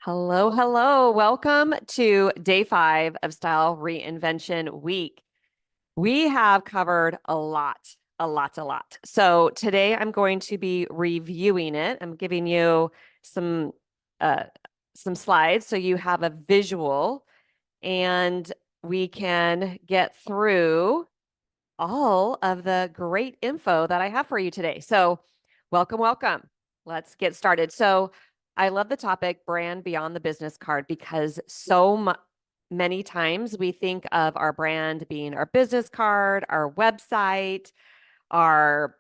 Hello, hello. Welcome to day 5 of Style Reinvention Week. We have covered a lot. So today I'm going to be reviewing it. I'm giving you some uh, some slides so you have a visual and we can get through all of the great info that I have for you today. So, welcome. Let's get started. So, I love the topic brand beyond the business card because many times we think of our brand being our business card, our website, our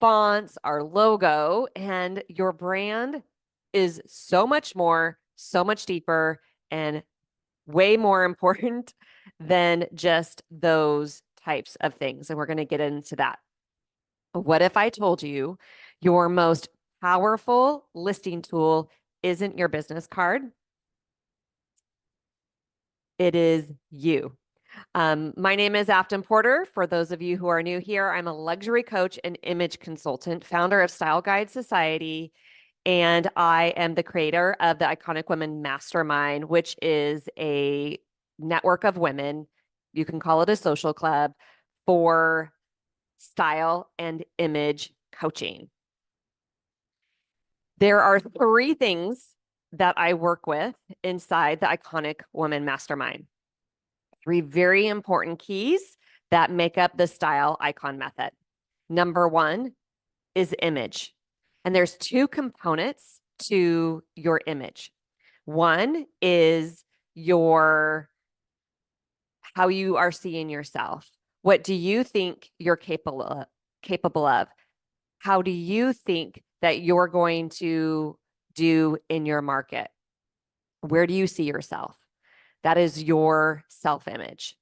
fonts, our logo, and your brand is so much more, so much deeper, and way more important than just those types of things. And we're going to get into that. What if I told you your most powerful listing tool isn't your business card? It is you. My name is Afton Porter. For those of you who are new here, I'm a luxury coach and image consultant, founder of Style Guide Society, and I am the creator of the Iconic Women Mastermind, which is a network of women. You can call it a social club for style and image coaching. There are 3 things that I work with inside the Iconic Women Mastermind. 3 very important keys that make up the style icon method. Number 1 is image. And there's 2 components to your image. One is your how you are seeing yourself. What do you think you're capable of? How do you think that you're going to do in your market? Where do you see yourself? That is your self-image.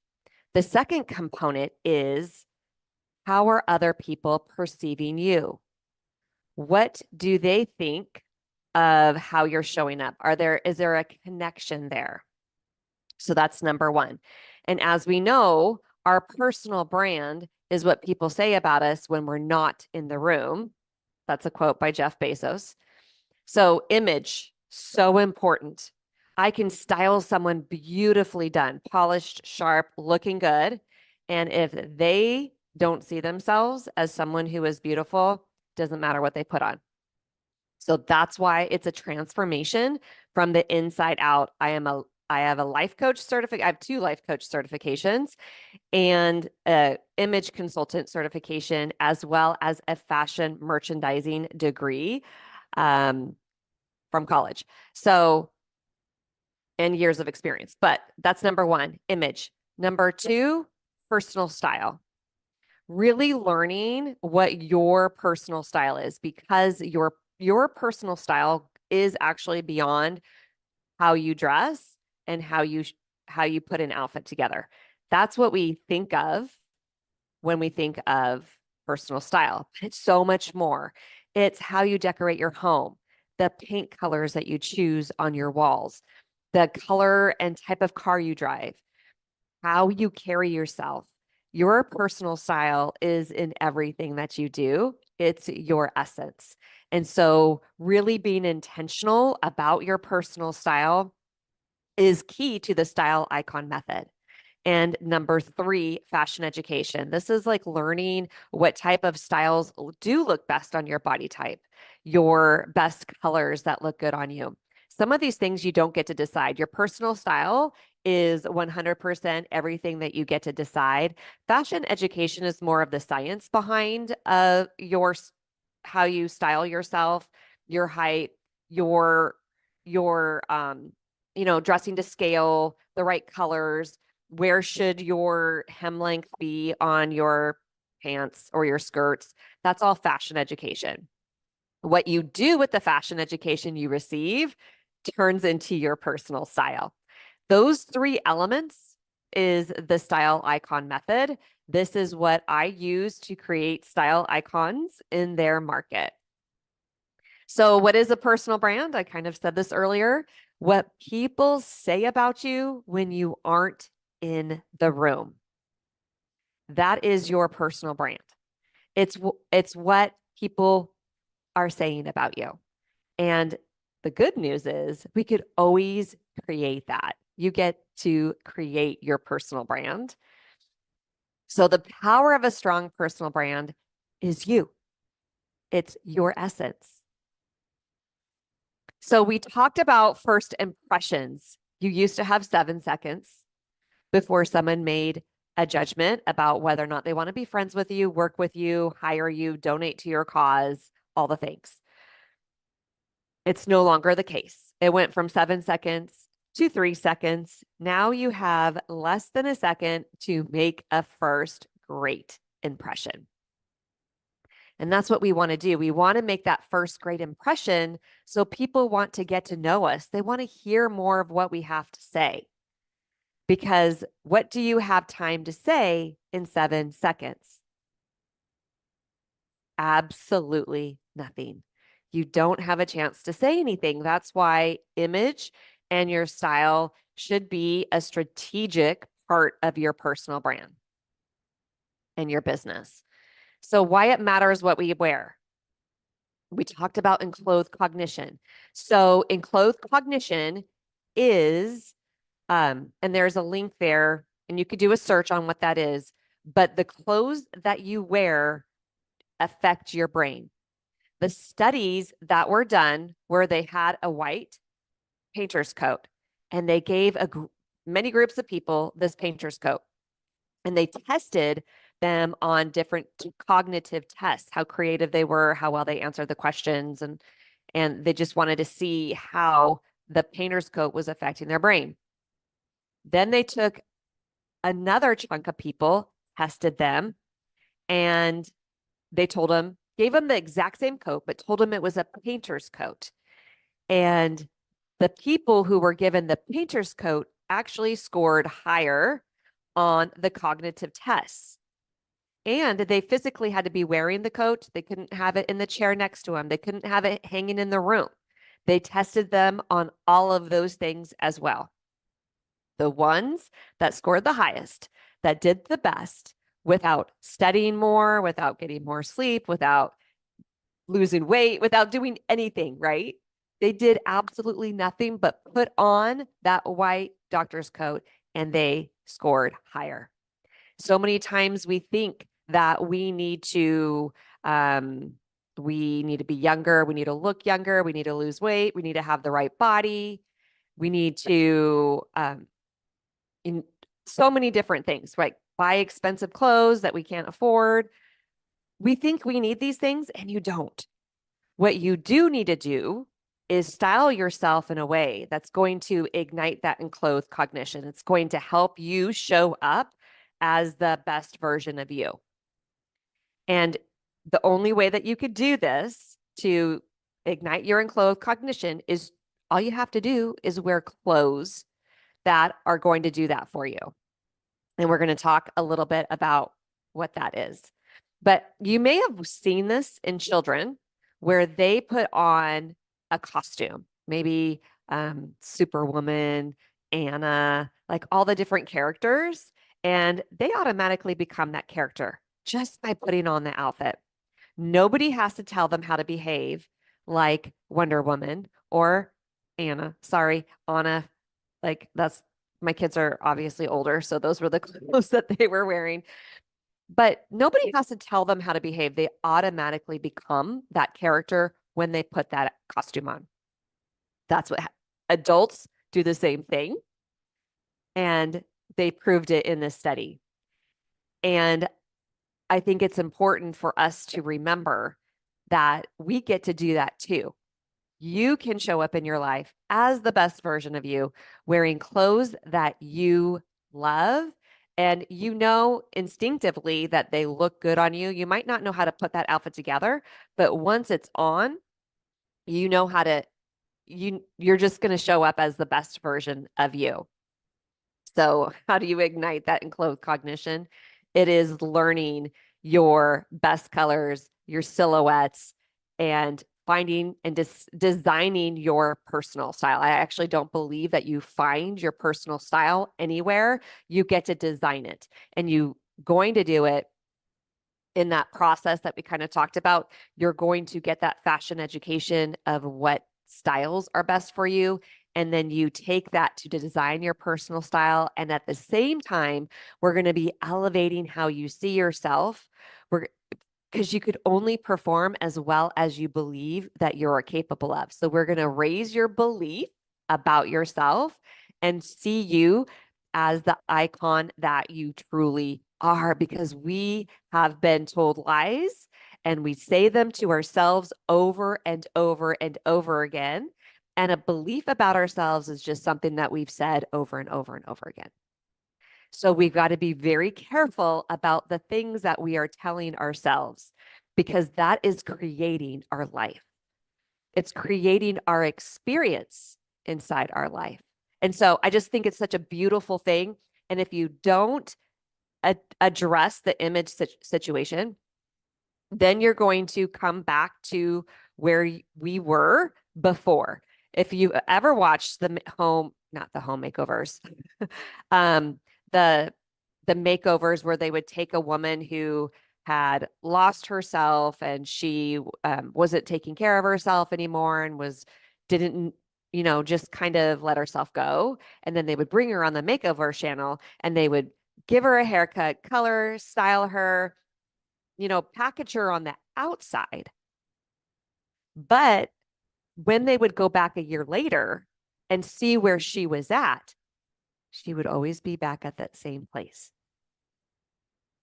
The second component is how are other people perceiving you? What do they think of how you're showing up? Is there a connection there? So that's number 1. And as we know, our personal brand is what people say about us when we're not in the room. That's a quote by Jeff Bezos. So image, so important. I can style someone beautifully done, polished, sharp, looking good. And if they don't see themselves as someone who is beautiful, doesn't matter what they put on. So that's why it's a transformation from the inside out. I have a life coach certificate. I have 2 life coach certifications and a image consultant certification, as well as a fashion merchandising degree from college. So, and years of experience. But that's number 1, image. Number 2, personal style. Really learning what your personal style is, because your personal style is actually beyond how you dress and how you put an outfit together. That's what we think of when we think of personal style. It's so much more. It's how you decorate your home, the paint colors that you choose on your walls, the color and type of car you drive, how you carry yourself. Your personal style is in everything that you do. It's your essence. And so, really being intentional about your personal style is key to the style icon method. And number 3, fashion education. This is like learning what type of styles do look best on your body type, your best colors that look good on you. Some of these things you don't get to decide. Your personal style is 100% everything that you get to decide. Fashion education is more of the science behind how you style yourself, your height, your dressing to scale, the right colors. Where should your hem length be on your pants or your skirts? That's all fashion education. What you do with the fashion education you receive turns into your personal style. Those 3 elements is the style icon method. This is what I use to create style icons in their market. So, what is a personal brand? I kind of said this earlier. What people say about you when you aren't in the room. That is your personal brand. It's what people are saying about you. And the good news is we could always create that. You get to create your personal brand. So the power of a strong personal brand is you. It's your essence. So we talked about first impressions. You used to have 7 seconds before someone made a judgment about whether or not they want to be friends with you, work with you, hire you, donate to your cause, all the things. It's no longer the case. It went from 7 seconds to 3 seconds. Now you have less than a second to make a first great impression. And that's what we want to do. We want to make that first great impression so people want to get to know us. They want to hear more of what we have to say. Because what do you have time to say in 7 seconds? Absolutely nothing. You don't have a chance to say anything. That's why image and your style should be a strategic part of your personal brand and your business. So why it matters what we wear. We talked about enclothed cognition. So enclothed cognition is, and there's a link there, and you could do a search on what that is, but the clothes that you wear affect your brain. The studies that were done where they had a white painter's coat and they gave many groups of people this painter's coat and they tested them on different cognitive tests, how creative they were, how well they answered the questions, and they just wanted to see how the painter's coat was affecting their brain. Then they took another chunk of people, tested them, and they gave them the exact same coat, but told them it was a painter's coat. And the people who were given the painter's coat actually scored higher on the cognitive tests. And they physically had to be wearing the coat. They couldn't have it in the chair next to them. They couldn't have it hanging in the room. They tested them on all of those things as well. The ones that scored the highest, that did the best without studying more, without getting more sleep, without losing weight, without doing anything, right? They did absolutely nothing but put on that white doctor's coat and they scored higher. So many times we think that we need to be younger, we need to look younger, we need to lose weight, we need to have the right body, we need to in so many different things, right? Buy expensive clothes that we can't afford. We think we need these things and you don't. What you do need to do is style yourself in a way that's going to ignite that enclosed cognition. It's going to help you show up as the best version of you. And the only way that you could do this to ignite your enclosed cognition is all you have to do is wear clothes that are going to do that for you. And we're going to talk a little bit about what that is. But you may have seen this in children where they put on a costume, maybe Superwoman, Anna, like all the different characters, and they automatically become that character just by putting on the outfit. Nobody has to tell them how to behave like Wonder Woman or Anna. Sorry, Anna. Like my kids are obviously older, so those were the clothes that they were wearing. But nobody has to tell them how to behave. They automatically become that character when they put that costume on. That's what adults do, the same thing. And they proved it in this study. And I think it's important for us to remember that we get to do that too. You can show up in your life as the best version of you, wearing clothes that you love. And you know instinctively that they look good on you. You might not know how to put that outfit together, but once it's on, you know how to, you're just going to show up as the best version of you. So how do you ignite that enclosed cognition? It is learning your best colors, your silhouettes, and finding and designing your personal style. I actually don't believe that you find your personal style anywhere. You get to design it, and you going to do it in that process that we kind of talked about. You're going to get that fashion education of what styles are best for you. And then you take that to design your personal style. And at the same time, we're going to be elevating how you see yourself. We're because you could only perform as well as you believe that you're capable of. So we're going to raise your belief about yourself and see you as the icon that you truly are, because we have been told lies and we say them to ourselves over and over and over again. And a belief about ourselves is just something that we've said over and over and over again. So we've got to be very careful about the things that we are telling ourselves, because that is creating our life. It's creating our experience inside our life. And so I just think it's such a beautiful thing. And if you don't address the image situation, then you're going to come back to where we were before. If you ever watched not the home makeovers, um, the makeovers where they would take a woman who had lost herself and she wasn't taking care of herself anymore and didn't just kind of let herself go, and then they would bring her on the makeover channel and they would give her a haircut, color, style her, package her on the outside. But when they would go back a year later and see where she was at, she would always be back at that same place.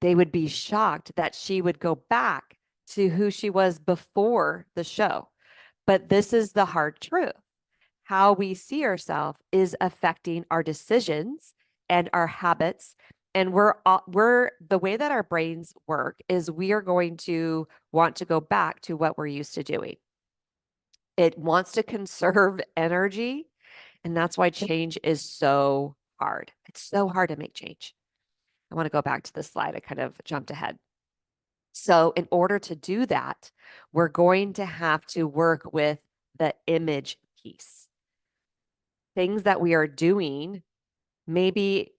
They would be shocked that she would go back to who she was before the show. But this is the hard truth. How we see ourselves is affecting our decisions and our habits. And we're the way that our brains work is we are going to want to go back to what we're used to doing. It wants to conserve energy. And that's why change is so hard. It's so hard to make change. I want to go back to the slide. I kind of jumped ahead. So in order to do that, we're going to have to work with the image piece. Things that we are doing, maybe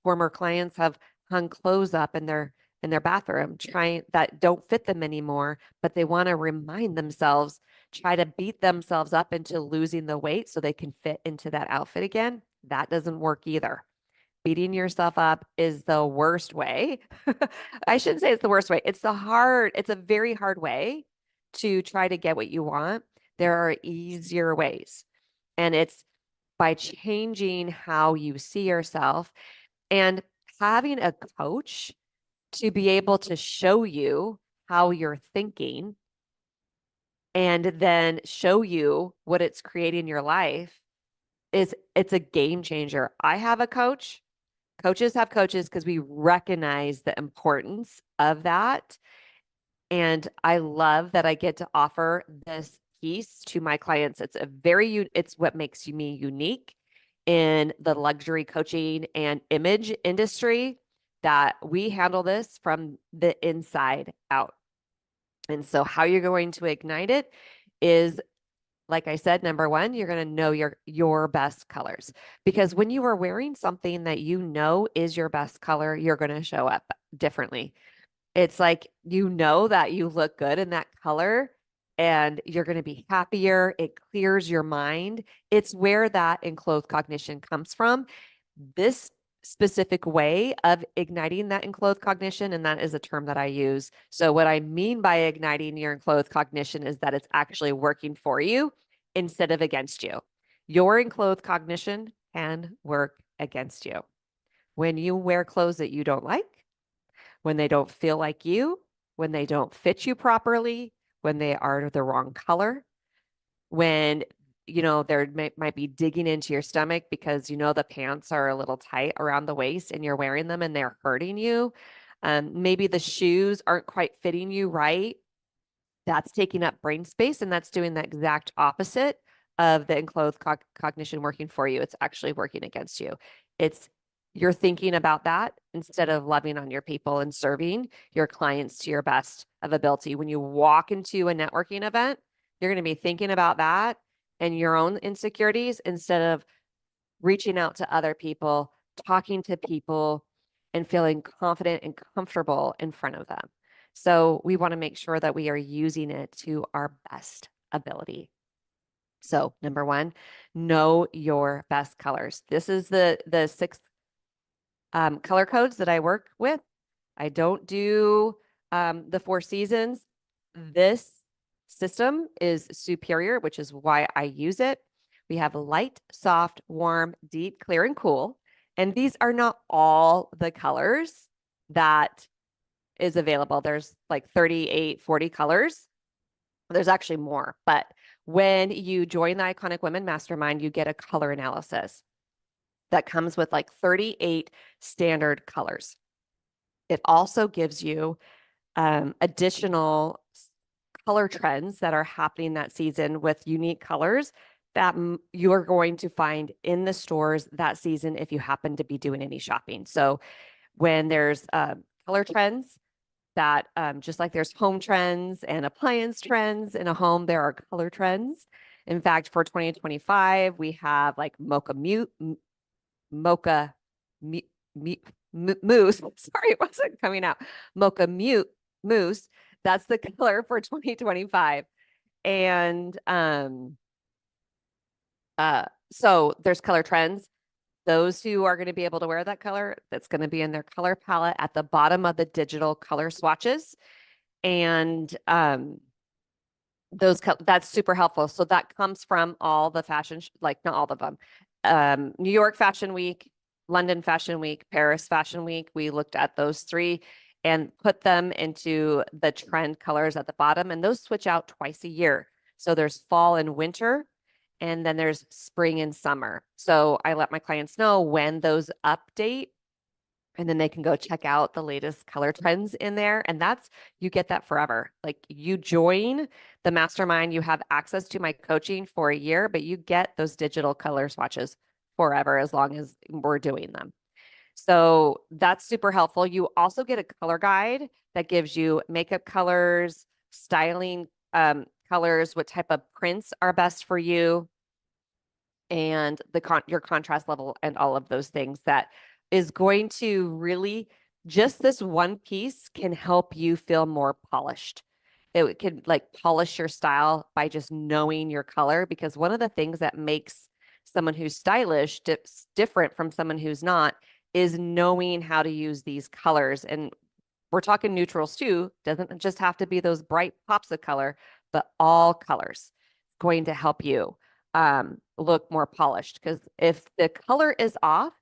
former clients have hung clothes up in their bathroom that don't fit them anymore, but they want to remind themselves, try to beat themselves up into losing the weight so they can fit into that outfit again. That doesn't work either. Beating yourself up is the worst way. I shouldn't say it's the worst way. It's a very hard way to try to get what you want. There are easier ways. And it's by changing how you see yourself and having a coach to be able to show you how you're thinking and then show you what it's creating in your life. It's a game changer. I have a coach. Coaches have coaches because we recognize the importance of that. And I love that I get to offer this piece to my clients. It's what makes me unique in the luxury coaching and image industry, that we handle this from the inside out. And so how you're going to ignite it is, like I said, number one, you're going to know your best colors, because when you are wearing something that you know is your best color, you're going to show up differently. It's like, that you look good in that color and you're going to be happier. It clears your mind. It's where that enclothed cognition comes from. This specific way of igniting that enclothed cognition, and that is a term that I use. So what I mean by igniting your enclothed cognition is that it's actually working for you instead of against you. Your enclothed cognition can work against you. When you wear clothes that you don't like, when they don't feel like you, when they don't fit you properly, when they are the wrong color, when there might be digging into your stomach because the pants are a little tight around the waist and you're wearing them and they're hurting you. Maybe the shoes aren't quite fitting you right. That's taking up brain space, and that's doing the exact opposite of the enclosed cognition working for you. It's actually working against you. You're thinking about that instead of loving on your people and serving your clients to your best of ability. When you walk into a networking event, you're going to be thinking about that and your own insecurities instead of reaching out to other people, talking to people, and feeling confident and comfortable in front of them. So we want to make sure that we are using it to our best ability. So number one, know your best colors. This is the six color codes that I work with. I don't do the four seasons. This system is superior, which is why I use it. We have light, soft, warm, deep, clear, and cool. And these are not all the colors that is available. There's like 38, 40 colors. There's actually more, but when you join the Iconic Women Mastermind, you get a color analysis that comes with like 38 standard colors. It also gives you additional color trends that are happening that season with unique colors that you are going to find in the stores that season if you happen to be doing any shopping. So when there's color trends, that just like there's home trends and appliance trends in a home, there are color trends. In fact, for 2025, we have like mocha mousse. Sorry, it wasn't coming out. Mocha mousse. That's the color for 2025. And so there's color trends. Those who are going to be able to wear that color, that's going to be in their color palette at the bottom of the digital color swatches. And that's super helpful. So that comes from all the fashion, like not all of them. New York Fashion Week, London Fashion Week, Paris Fashion Week. We looked at those three and put them into the trend colors at the bottom, and those switch out twice a year. So there's fall and winter, and then there's spring and summer. So I let my clients know when those update, and then they can go check out the latest color trends in there. And you get that forever. Like you join the mastermind, you have access to my coaching for a year, but you get those digital color swatches forever as long as we're doing them. So that's super helpful. You also get a color guide that gives you makeup colors, styling colors, what type of prints are best for you, and your contrast level and all of those things that is going to really, just this one piece can help you feel more polished. It can like polish your style by just knowing your color, because one of the things that makes someone who's stylish different from someone who's not is knowing how to use these colors. And we're talking neutrals too. Doesn't just have to be those bright pops of color, but all colors going to help you look more polished. Because if the color is off,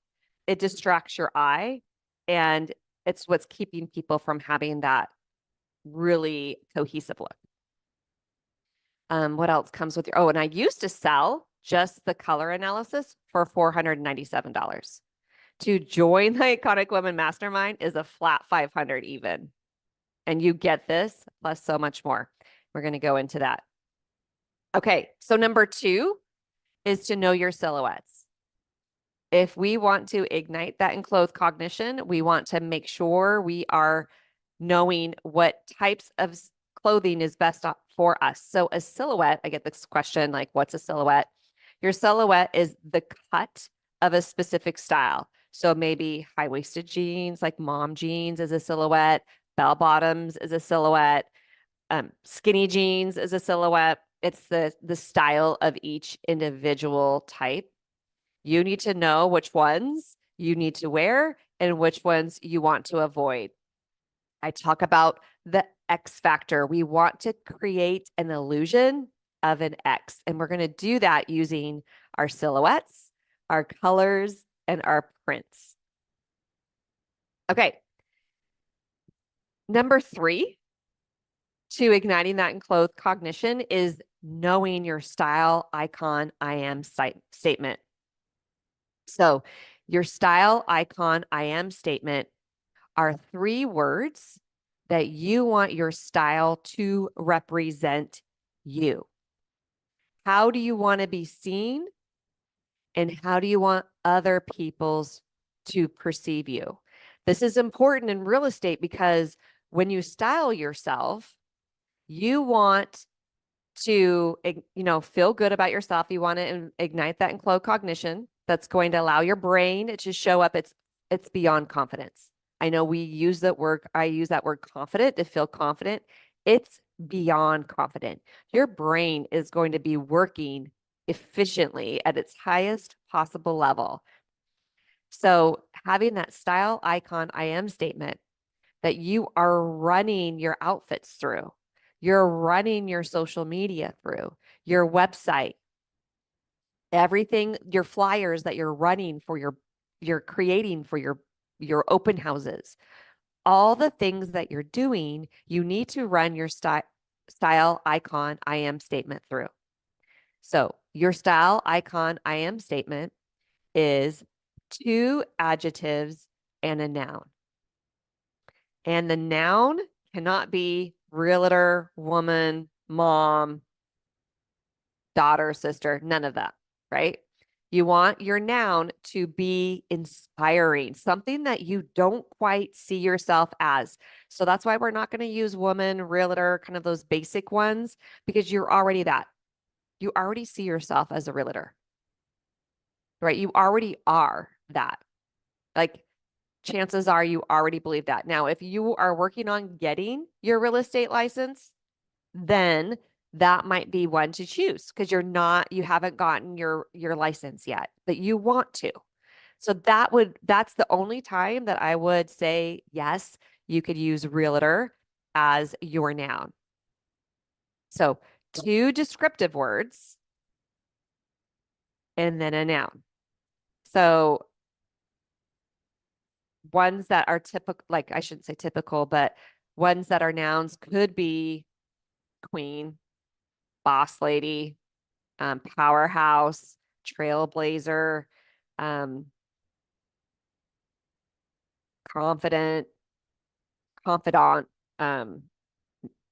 it distracts your eye, and it's what's keeping people from having that really cohesive look. What else comes with and I used to sell just the color analysis for $497. To join the Iconic Women Mastermind is a flat 500 even. And you get this plus so much more. We're going to go into that. Okay, so number 2 is to know your silhouettes. If we want to ignite that enclothed cognition, we want to make sure we are knowing what types of clothing is best for us. So a silhouette, I get this question, like, what's a silhouette? Your silhouette is the cut of a specific style. So maybe high-waisted jeans, like mom jeans is a silhouette, bell bottoms is a silhouette, skinny jeans is a silhouette. It's the style of each individual type. You need to know which ones you need to wear and which ones you want to avoid. I talk about the X factor. We want to create an illusion of an X, and we're going to do that using our silhouettes, our colors, and our prints. Okay. Number 3 to igniting that enclothed cognition is knowing your style, icon, I am statement. So your style, icon, I am statement are 3 words that you want your style to represent you. How do you want to be seen? And how do you want other people's to perceive you? This is important in real estate because when you style yourself, you want to, feel good about yourself. You want to ignite that enclosed cognition that's going to allow your brain to show up. It's beyond confidence. I know I use that word confident to feel confident. It's beyond confident. Your brain is going to be working efficiently at its highest possible level. So having that style icon I am statement that you are running your outfits through, you're running your social media through, your website, everything, your flyers that you're running for you're creating for your open houses, all the things that you're doing, you need to run your style icon I am statement through. So your style icon I am statement is 2 adjectives and a noun. And the noun cannot be realtor, woman, mom, daughter, sister, none of that, right? You want your noun to be inspiring, something that you don't quite see yourself as. So that's why we're not going to use woman, realtor, kind of those basic ones, because you're already that. You already see yourself as a realtor, right? You already are that. Like, chances are you already believe that. Now, if you are working on getting your real estate license, then that might be one to choose because you haven't gotten your license yet, but you want to. So that's the only time that I would say, yes, you could use realtor as your noun. So 2 descriptive words and then a noun. So ones that are typical, like I shouldn't say typical, but ones that are nouns could be queen, boss lady, powerhouse, trailblazer, um, confident, confidant, um,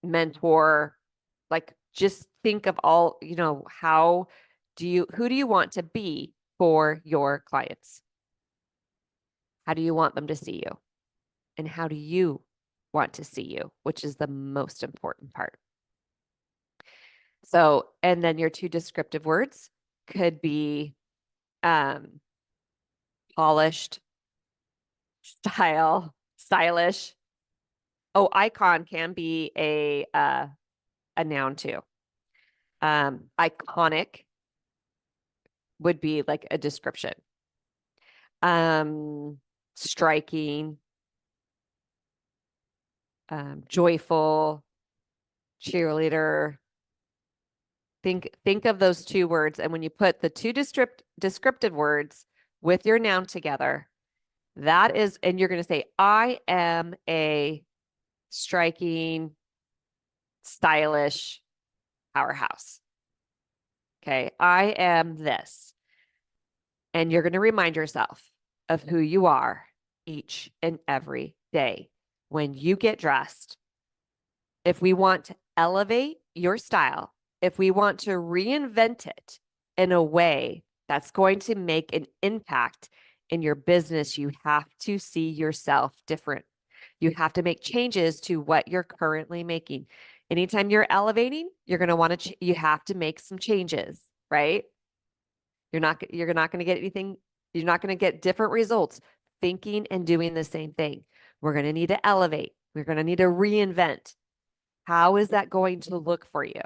mentor. Like, just think of all, who do you want to be for your clients? How do you want them to see you? And how do you want to see you, which is the most important part. So, and then your 2 descriptive words could be um, polished, stylish. Oh, icon can be a noun too. Iconic would be like a description. Striking, joyful, cheerleader. Think of those 2 words, and when you put the 2 descriptive words with your noun together, that is, and you're going to say, I am a striking, stylish powerhouse. Okay, I am this. And you're going to remind yourself of who you are each and every day when you get dressed. If we want to elevate your style, if we want to reinvent it in a way that's going to make an impact in your business, you have to see yourself different. You have to make changes to what you're currently making. Anytime you're elevating, you're going to want to, you have to make some changes, right? You're not going to get anything, you're not going to get different results thinking and doing the same thing. We're going to need to elevate. We're going to need to reinvent. How is that going to look for you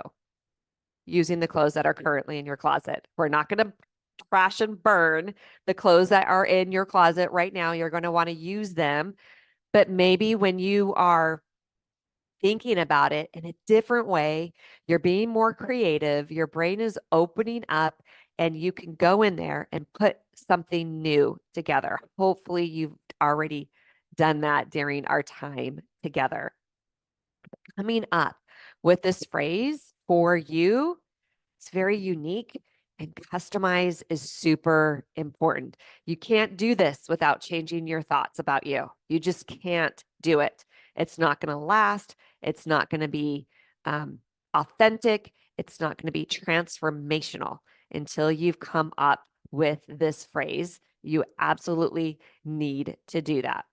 using the clothes that are currently in your closet? We're not going to trash and burn the clothes that are in your closet right now. You're going to want to use them. But maybe when you are thinking about it in a different way, you're being more creative, your brain is opening up, and you can go in there and put something new together. Hopefully, you've already done that during our time together. Coming up with this phrase for you, it's very unique, and customize is super important. You can't do this without changing your thoughts about you. You just can't do it. It's not going to last. It's not going to be authentic. It's not going to be transformational until you've come up with this phrase. You absolutely need to do that.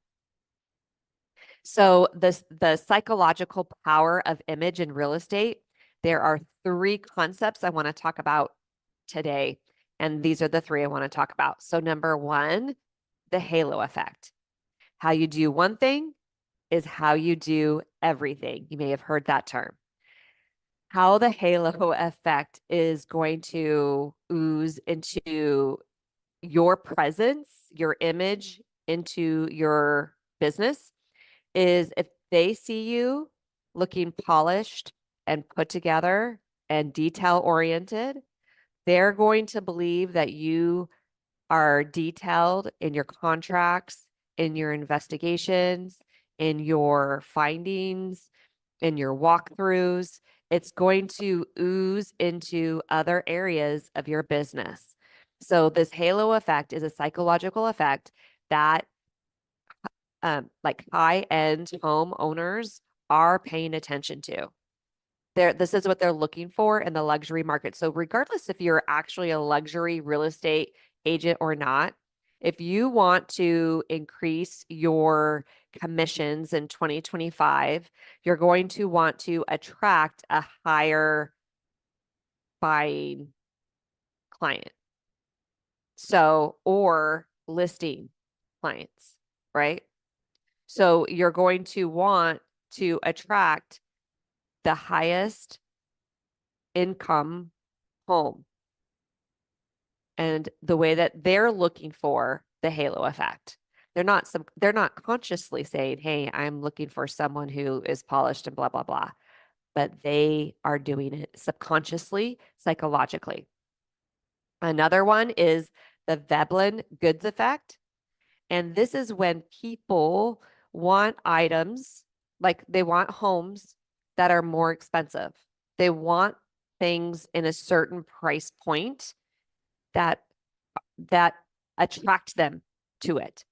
So the psychological power of image in real estate, there are 3 concepts I want to talk about today. And these are the 3 I want to talk about. So number 1, the halo effect. How you do one thing is how you do everything. You may have heard that term. how the halo effect is going to ooze into your presence, your image, into your business is if they see you looking polished and put together and detail oriented, they're going to believe that you are detailed in your contracts, in your investigations, in your findings, in your walkthroughs. It's going to ooze into other areas of your business. So, this halo effect is a psychological effect that like high-end homeowners are paying attention to. This is what they're looking for in the luxury market. So regardless if you're actually a luxury real estate agent or not, if you want to increase your commissions in 2025, you're going to want to attract a higher buying client. So, or listing clients, right? So you're going to want to attract the highest income home. And the way that they're looking for the halo effect. They're not consciously saying, "Hey, I'm looking for someone who is polished and blah blah blah." But they are doing it subconsciously, psychologically. Another one is the Veblen goods effect. And this is when people want items, like they want homes that are more expensive. They want things in a certain price point that that attract them to it.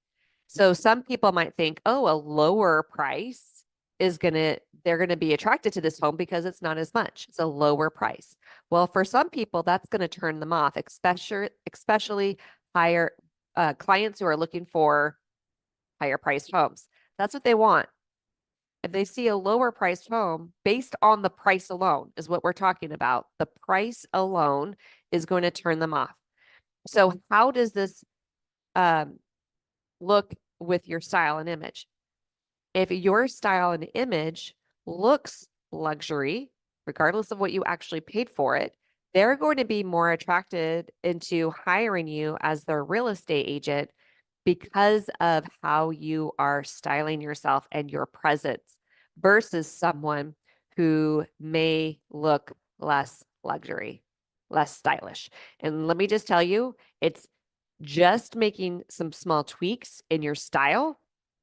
So some people might think, oh, a lower price is they're gonna be attracted to this home because it's not as much. It's a lower price. Well, for some people, that's gonna turn them off, especially higher clients who are looking for higher priced homes. That's what they want. If they see a lower priced home based on the price alone, is what we're talking about. The price alone is going to turn them off. So, how does this look with your style and image? If your style and image looks luxury, regardless of what you actually paid for it, they're going to be more attracted into hiring you as their real estate agent because of how you are styling yourself and your presence versus someone who may look less luxury, less stylish. And let me just tell you, it's just making some small tweaks in your style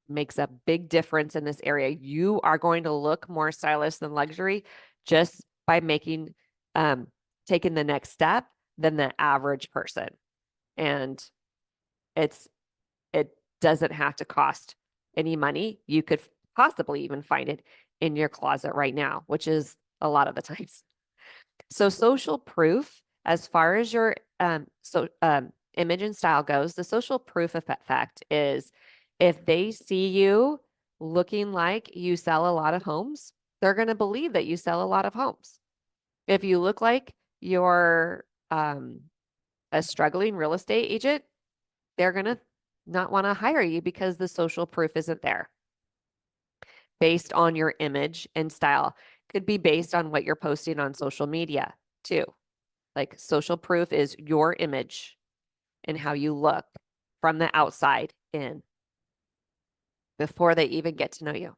makes a big difference in this area. You are going to look more stylish than luxury just by taking the next step than the average person. And it doesn't have to cost any money. You could possibly even find it in your closet right now, which is a lot of the times. So social proof, as far as your image and style goes, the social proof effect is if they see you looking like you sell a lot of homes, they're going to believe that you sell a lot of homes. If you look like you're a struggling real estate agent, they're going to not want to hire you because the social proof isn't there. Based on your image and style, could be based on what you're posting on social media too. Like social proof is your image and how you look from the outside in before they even get to know you.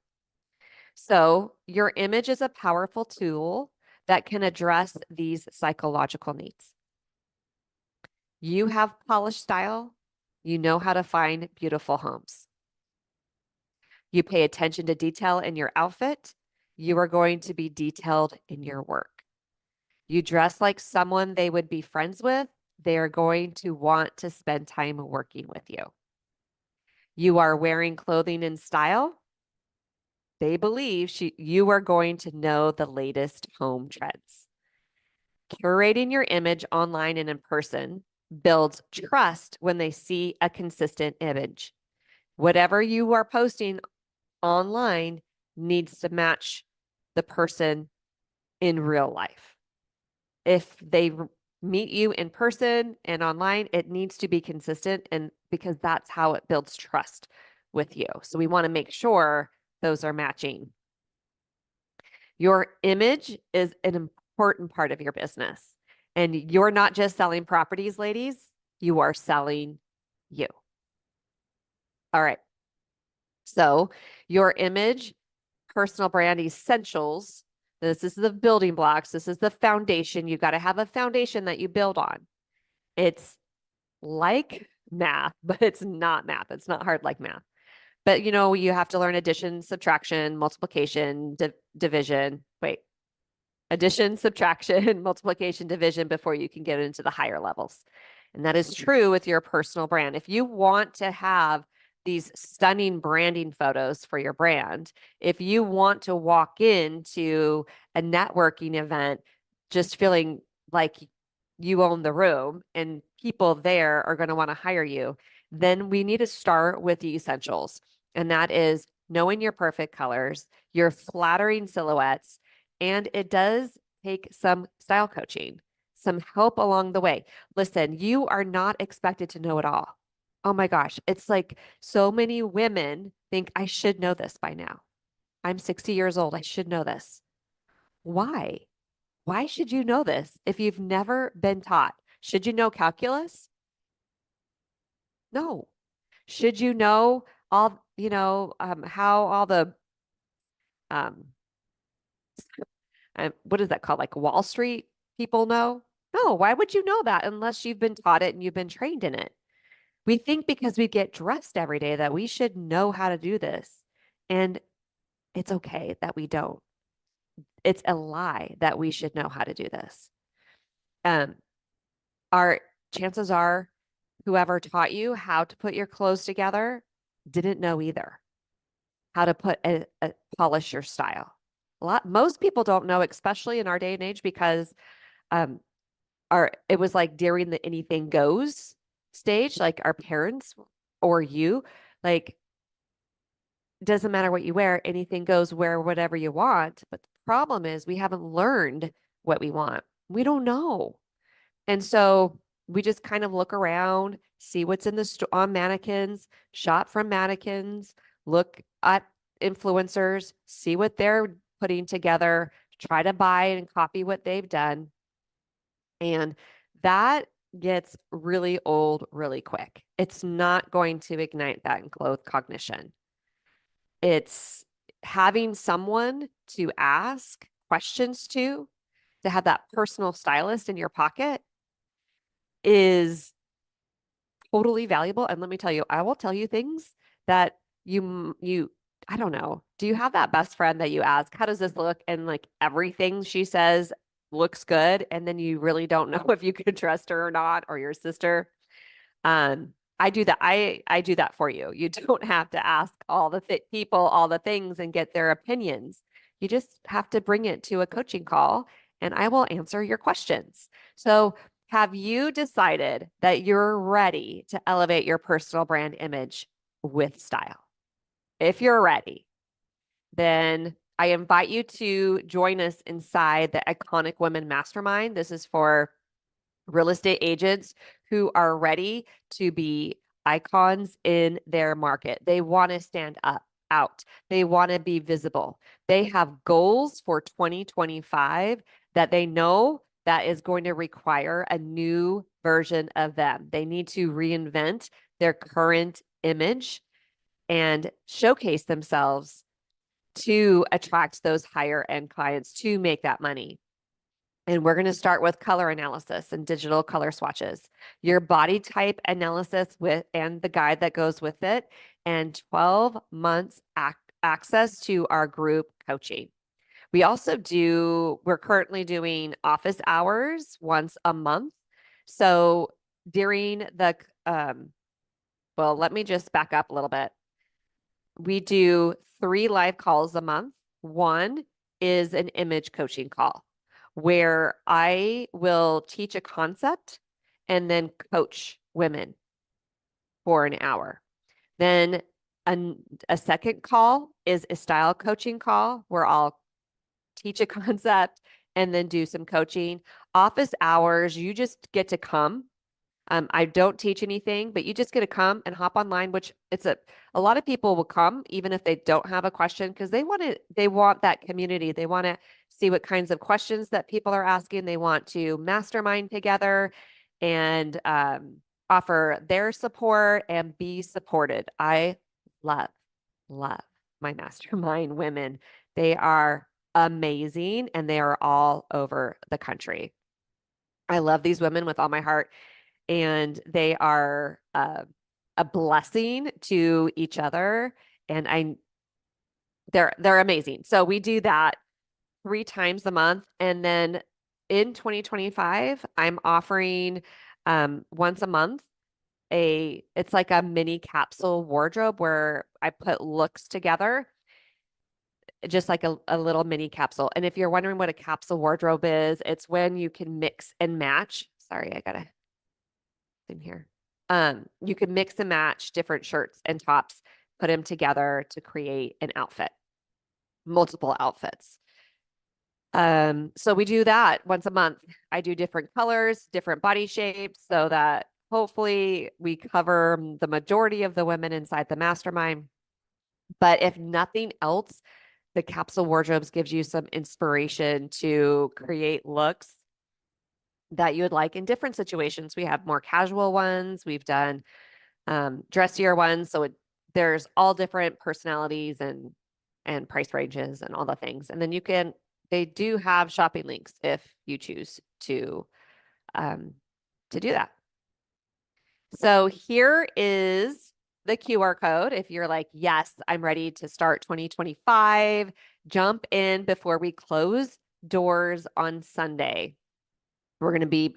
So your image is a powerful tool that can address these psychological needs. You have polished style. You know how to find beautiful homes. You pay attention to detail in your outfit. You are going to be detailed in your work. You dress like someone they would be friends with. They are going to want to spend time working with you. You are wearing clothing in style. They believe you are going to know the latest home trends. Curating your image online and in person builds trust when they see a consistent image. Whatever you are posting online needs to match the person in real life. If they meet you in person and online, it needs to be consistent, and because that's how it builds trust with you. So we want to make sure those are matching. Your image is important part of your business. And you're not just selling properties, ladies, you are selling you. All right. So your image, personal brand essentials. This is the building blocks. This is the foundation. You got to have a foundation that you build on. It's like math, but it's not math. It's not hard like math. But you have to learn addition, subtraction, multiplication, division. Wait, addition, subtraction, multiplication, division before you can get into the higher levels. And that is true with your personal brand. If you want to have these stunning branding photos for your brand, if you want to walk into a networking event just feeling like you own the room and people there are going to want to hire you, then we need to start with the essentials. And that is knowing your perfect colors, your flattering silhouettes, and it does take some style coaching, some help along the way. Listen, you are not expected to know it all. Oh my gosh, it's like so many women think I should know this by now. I'm 60 years old. I should know this. Why? Why should you know this if you've never been taught? Should you know calculus? No. Should you know all, how all the, um, what is that called? Like Wall Street people know? No, why would you know that unless you've been taught it and you've been trained in it? We think because we get dressed every day that we should know how to do this. And it's okay that we don't. It's a lie that we should know how to do this. Um, our chances are whoever taught you how to put your clothes together didn't know either how to polish your style. Most people don't know, especially in our day and age, because um, it was like during the anything goes stage, like our parents or you, like doesn't matter what you wear, anything goes, wear whatever you want. But the problem is we haven't learned what we want. We don't know. And so we just kind of look around, see what's in the store on mannequins, shop from mannequins, look at influencers, see what they're putting together, try to buy and copy what they've done. And that gets really old really quick. It's not going to ignite that growth cognition. It's having someone to ask questions to have that personal stylist in your pocket is totally valuable. And let me tell you, I will tell you things that I don't know. Do you have that best friend that you ask, how does this look? And like everything she says looks good. And then you really don't know if you can trust her or not, or your sister. I do that. I do that for you. You don't have to ask all the people, all the things and get their opinions. You just have to bring it to a coaching call and I will answer your questions. So have you decided that you're ready to elevate your personal brand image with style? If you're ready, then I invite you to join us inside the Iconic Women Mastermind. This is for real estate agents who are ready to be icons in their market. They want to stand out. They want to be visible. They have goals for 2025 that they know that is going to require a new version of them. They need to reinvent their current image and showcase themselves to attract those higher end clients to make that money. And we're going to start with color analysis and digital color swatches, your body type analysis and the guide that goes with it, and 12 months access to our group coaching. We're currently doing office hours once a month. So during let me just back up a little bit. We do 3 live calls a month. One is an image coaching call where I will teach a concept and then coach women for an hour. Then a second call is a style coaching call where I'll teach a concept and then do some coaching. Office hours, you just get to come I don't teach anything, but you just get to come and hop online, which a lot of people will come even if they don't have a question because they want that community. They want to see what kinds of questions that people are asking. They want to mastermind together and offer their support and be supported. I love, love my mastermind women. They are amazing and they are all over the country. I love these women with all my heart, and they are a blessing to each other. And they're amazing. So we do that 3 times a month, and then in 2025, I'm offering once a month it's like a mini capsule wardrobe where I put looks together, just like a little mini capsule. And if you're wondering what a capsule wardrobe is, it's when you can mix and match. Sorry, I gotta in here. You can mix and match different shirts and tops, put them together to create an outfit, multiple outfits. So we do that once a month. I do different colors, different body shapes, so that hopefully we cover the majority of the women inside the mastermind. But if nothing else, the capsule wardrobes gives you some inspiration to create looks that you would like in different situations. We have more casual ones. We've done dressier ones. So there's all different personalities and price ranges and all the things. And then they do have shopping links if you choose to do that. So here is the QR code. If you're like, yes, I'm ready to start 2025, jump in before we close doors on Sunday. We're going to be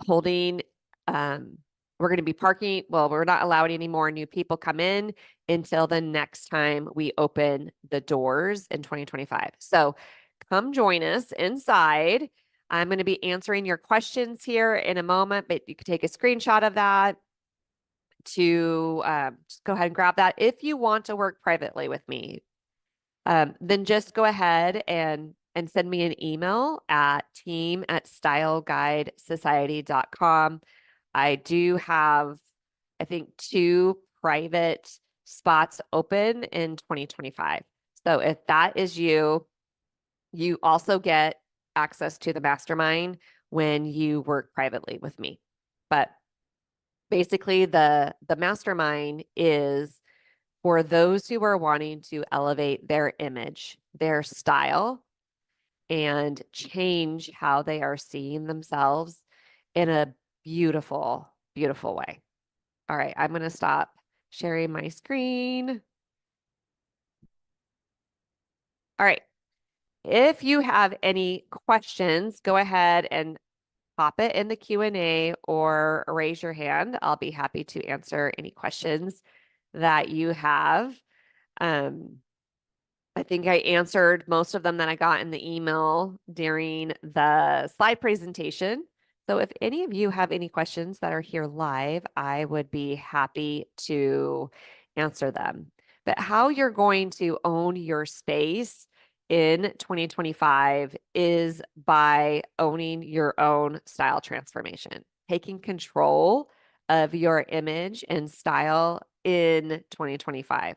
holding, we're going to be parking. Well, we're not allowing any more new people come in until the next time we open the doors in 2025. So come join us inside. I'm going to be answering your questions here in a moment, but you could take a screenshot of that to just go ahead and grab that. If you want to work privately with me, then just go ahead and send me an email at team@styleguidesociety.com. I do have, I think, 2 private spots open in 2025. So if that is you, you also get access to the mastermind when you work privately with me. But basically the mastermind is for those who are wanting to elevate their image, their style, and change how they are seeing themselves in a beautiful, beautiful way. All right, I'm going to stop sharing my screen. All right. If you have any questions, go ahead and pop it in the Q&A or raise your hand. I'll be happy to answer any questions that you have. I think I answered most of them that I got in the email during the slide presentation. So if any of you have any questions that are here live, I would be happy to answer them. But how you're going to own your space in 2025 is by owning your own style transformation, taking control of your image and style in 2025.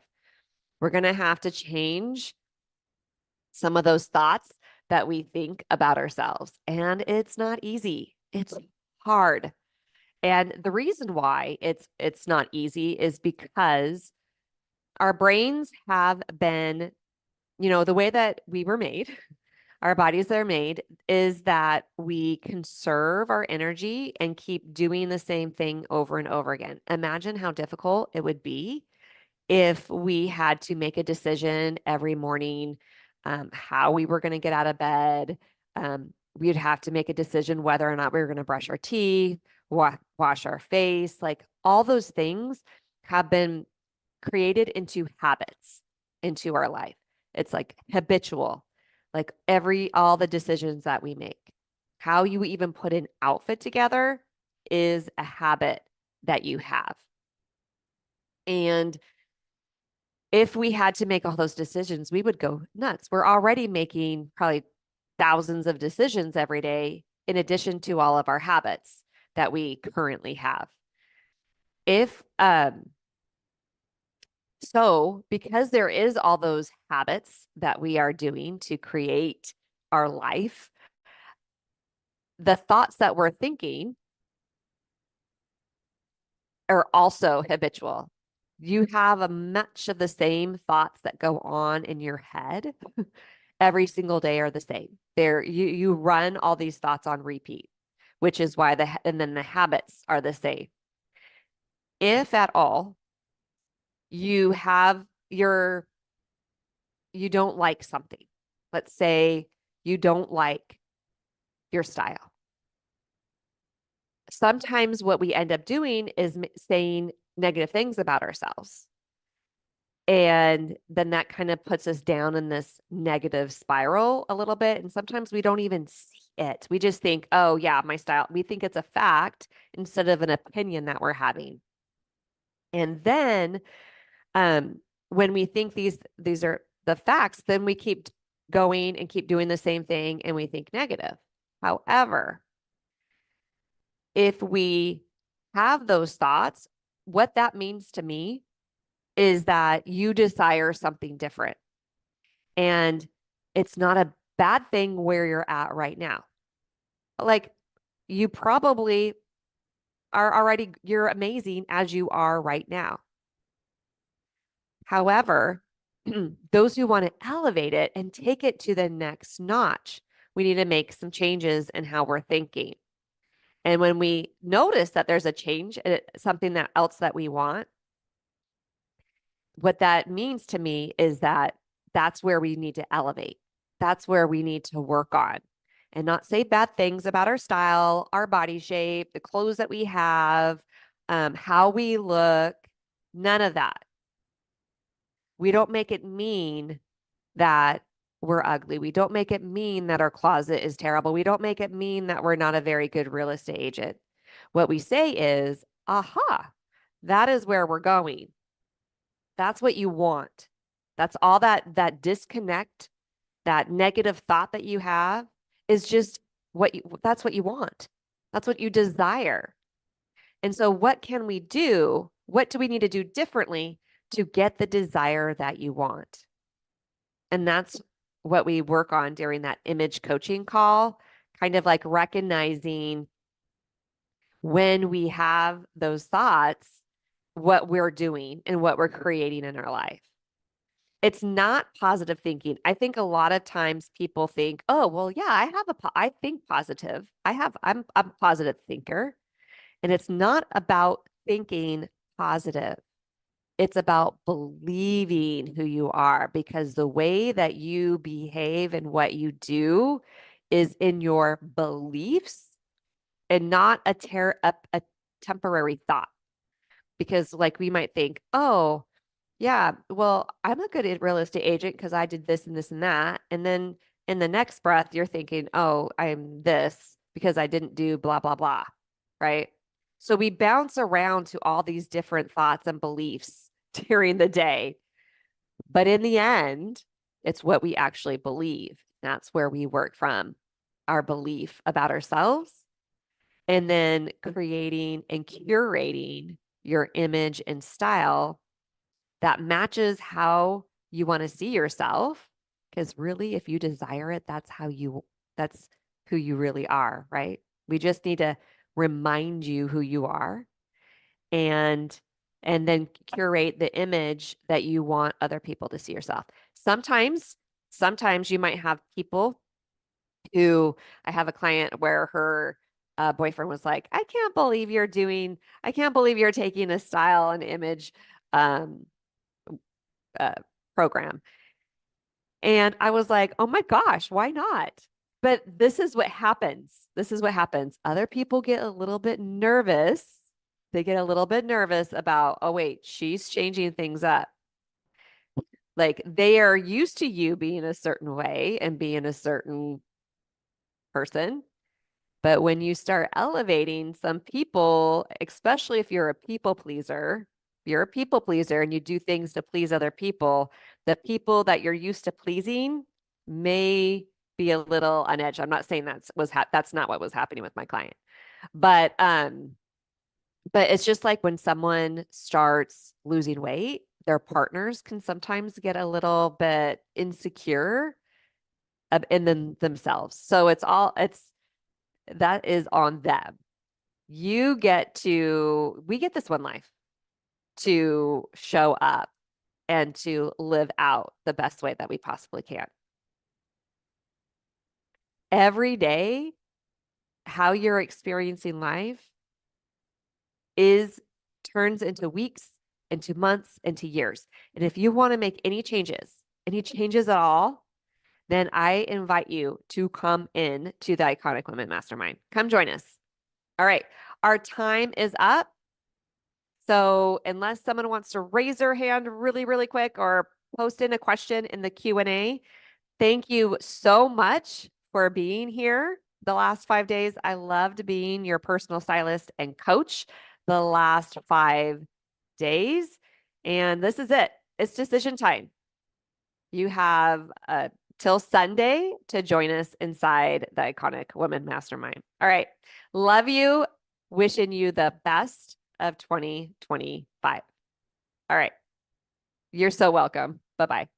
We're going to have to change some of those thoughts that we think about ourselves. And it's not easy. It's hard. And the reason why it's not easy is because our brains have been, the way that we were made, our bodies are made, is that we conserve our energy and keep doing the same thing over and over again. Imagine how difficult it would be if we had to make a decision every morning, how we were going to get out of bed. We'd have to make a decision whether or not we were going to brush our teeth, wash our face. Like all those things have been created into habits into our life. It's like habitual, like all the decisions that we make. How you even put an outfit together is a habit that you have. And if we had to make all those decisions, we would go nuts. We're already making probably thousands of decisions every day in addition to all of our habits that we currently have. If so, because there is all those habits that we are doing to create our life, the thoughts that we're thinking are also habitual. You have a much of the same thoughts that go on in your head every single day are the same. You run all these thoughts on repeat, which is why and then the habits are the same. If at all you have you don't like something, let's say you don't like your style. Sometimes what we end up doing is saying negative things about ourselves. And then that kind of puts us down in this negative spiral a little bit. And sometimes we don't even see it. We just think, oh, yeah, my style. We think it's a fact instead of an opinion that we're having. And then when we think these are the facts, then we keep going and keep doing the same thing and we think negative. However, if we have those thoughts, what that means to me is that you desire something different. And it's not a bad thing where you're at right now. Like you probably are already, you're amazing as you are right now. However, those who want to elevate it and take it to the next notch, we need to make some changes in how we're thinking. And when we notice that there's a change, something that else that we want, what that means to me is that that's where we need to elevate. That's where we need to work on and not say bad things about our style, our body shape, the clothes that we have, how we look, none of that. We don't make it mean that we're ugly. We don't make it mean that our closet is terrible. We don't make it mean that we're not a very good real estate agent. What we say is, aha, that is where we're going. That's what you want. That's all that disconnect, that negative thought that you have is just that's what you want. That's what you desire. And so what can we do? What do we need to do differently to get the desire that you want? And that's what we work on during that image coaching call, kind of like recognizing when we have those thoughts, what we're doing and what we're creating in our life. It's not positive thinking. I think a lot of times people think, "Oh, well, yeah, I think positive. I'm a positive thinker." And it's not about thinking positive. It's about believing who you are because the way that you behave and what you do is in your beliefs and not a temporary thought. Because like we might think, "Oh, yeah, well, I'm a good real estate agent because I did this and this and that." And then in the next breath, you're thinking, "Oh, I'm this because I didn't do blah, blah, blah." Right? So we bounce around to all these different thoughts and beliefs during the day. But in the end, it's what we actually believe. That's where we work from our belief about ourselves and then creating and curating your image and style that matches how you want to see yourself. Because really, if you desire it, that's who you really are, right? We just need to remind you who you are and then curate the image that you want other people to see yourself. Sometimes you might have people who I have a client where her boyfriend was like, I can't believe you're taking a style and image um, uh, program. And I was like, oh my gosh, why not? But this is what happens. This is what happens. Other people get a little bit nervous. They get a little bit nervous about, oh, wait, she's changing things up. Like they are used to you being a certain way and being a certain person. But when you start elevating some people, especially if you're a people pleaser, and you do things to please other people, the people that you're used to pleasing may be a little on edge. I'm not saying that's not what was happening with my client. But it's just like when someone starts losing weight, their partners can sometimes get a little bit insecure in themselves. So that is on them. We get this one life to show up and to live out the best way that we possibly can. Every day, how you're experiencing life turns into weeks, into months, into years. And if you want to make any changes at all, then I invite you to come in to the Iconic Women Mastermind. Come join us. All right. Our time is up. So unless someone wants to raise their hand really, really quick or post in a question in the Q&A, thank you so much for being here the last 5 days. I loved being your personal stylist and coach the last 5 days. And this is it. It's decision time. You have till Sunday to join us inside the Iconic Women Mastermind. All right. Love you. Wishing you the best of 2025. All right. You're so welcome. Bye-bye.